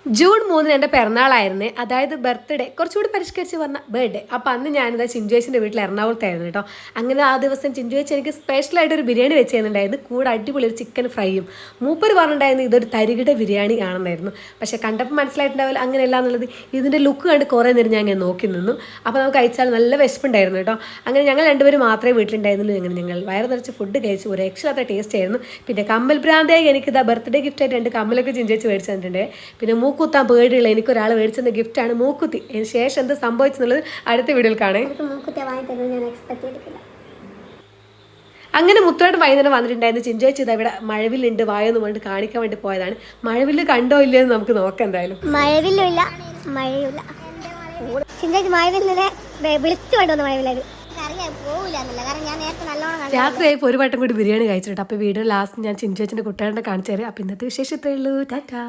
June 3 എൻ്റെ പിറന്നാളായിരുന്നു, അതായത് birthday, കുറച്ചുകൂടി പരിഷ്കരിച്ച് പറഞ്ഞ ബർത്ത്ഡേ. അപ്പോൾ അന്ന് ഞാനിതാ ചിഞ്ചുവേച്ചിൻ്റെ വീട്ടിൽ എറണാകുളത്തായിരുന്നു കേട്ടോ. അങ്ങനെ ആ ദിവസം ചിഞ്ചുവേച്ചി എനിക്ക് സ്പെഷ്യലായിട്ടൊരു ബിരിയാണി വെച്ച് തന്നിട്ടുണ്ടായിരുന്നു, കൂടെ അടിപൊളി ഒരു ചിക്കൻ ഫ്രൈയും. മൂപ്പർ പറഞ്ഞിട്ടുണ്ടായിരുന്നു ഇതൊരു തരികിട ബിരിയാണി ആണെന്നായിരുന്നു. പക്ഷേ കണ്ടപ്പോൾ മനസ്സിലായിട്ടുണ്ടാവില്ല അങ്ങനെയല്ല എന്നുള്ളത്. ഇതിൻ്റെ ലുക്ക് കണ്ട് കുറേ നേരം ഞാൻ ഇങ്ങനെ നോക്കി നിന്നു. അപ്പോൾ നമുക്ക് കഴിച്ചാൽ നല്ല വിശപ്പുണ്ടായിരുന്നു കേട്ടോ. അങ്ങനെ ഞങ്ങൾ രണ്ടുപേരും മാത്രമേ വീട്ടിലുണ്ടായിരുന്നുള്ളൂ. അങ്ങനെ ഞങ്ങൾ വയറ് നിറച്ച് ഫുഡ് കഴിച്ച് ഒരു രക്ഷയില്ലാത്ത ടേസ്റ്റ് ആയിരുന്നു. പിന്നെ കമ്മൽ ഭ്രാന്തിയായി എനിക്കിതാ ബർത്ത്ഡേ ഗിഫ്റ്റായിട്ട് 2 കമ്മലൊക്കെ ചിഞ്ചുവേച്ചി മേടിച്ച് തന്നിട്ടുണ്ട്. പിന്നെ മൂക്കുത്താൻ പേടിയുള്ള എനിക്കൊരാൾ മേടിച്ചെന്ന ഗിഫ്റ്റാണ് മൂക്കുത്തി. അതിന് ശേഷം എന്ത് സംഭവിച്ചെന്നുള്ളത് അടുത്ത വീഡിയോയിൽ കാണാം. അങ്ങനെ മുത്തോട്ട് വൈകുന്നേരം വന്നിട്ടുണ്ടായിരുന്നു. ചിഞ്ചുവേച്ചി ഇതാ ഇവിടെ മഴവില്ലുണ്ട് വായൊന്നും കൊണ്ട് കാണിക്കാൻ വേണ്ടി പോയതാണ്. മഴവില്ല് കണ്ടോ ഇല്ലയെന്ന് നമുക്ക് നോക്കാം. എന്തായാലും മഴവില്ലില്ല, മഴയില്ല. വിളിച്ചു കൊണ്ടുവന്ന മഴവില്ലായിരുന്നു. രാത്രിയായപ്പോൾ ഒരു വട്ടം കൂടി ബിരിയാണി കഴിച്ചിട്ട്. അപ്പോൾ വീഡിയോ ലാസ്റ്റ് ഞാൻ ചിഞ്ചുവേച്ചിൻ്റെ കുട്ടികളുടെ കാണിച്ചു തരാം. അപ്പോൾ ഇന്നത്തെ വിശേഷത്തേ ഉള്ളൂ. ടാറ്റാ.